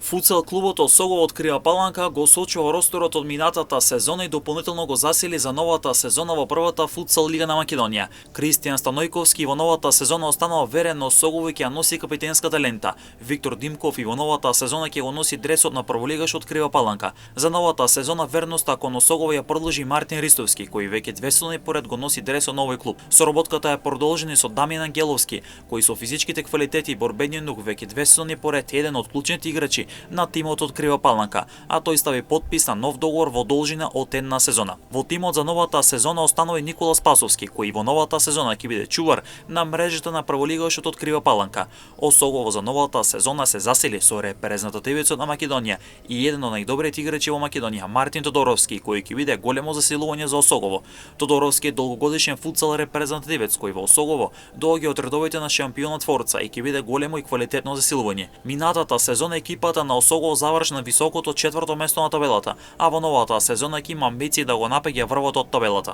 Футсал клубот Осогово од Крива Паланка го сочува росторот од минатата сезона и дополнително го засили за новата сезона во првата футсал лига на Македонија. Кристијан Станојковски во новата сезона останал верен на Осогово и ќе ја носи капитенската лента. Виктор Димков и во новата сезона ќе го носи дресот на прволигаш од Крива Паланка. За новата сезона верноста кон Осогово ја продолжи Мартин Ристовски, кој веќе 2 сезони поред го носи дресот на овој клуб. Соработката е продолжена со Дамјан Ангеловски, кој со физичките квалитети и борбениот дух веќе 2 сезони поред еден од клучните играчи на тимот од Крива Паланка, а тој стави подпис на нов договор во должина од една сезона. Во тимот за новата сезона останува и Никола Спасовски, кој во новата сезона ќе биде чувар на мрежата на прволигашот од Крива Паланка. Осогово за новата сезона се засили со репрезентативецот на Македонија и еден од најдобрите играчи во Македонија, Мартин Тодоровски, кој ќе биде големо засилување за Осогово. Тодоровски е долгогодишен футсал репрезентативец кој во Осогово доаѓа од редовите на шампионот Форца и ќе биде големо и квалитетно засилување. Минатата сезона екипата на Осогово заврши на високото 4-то место на табелата, а во новата сезона ќе има амбиции да го напеѓа врвот од табелата.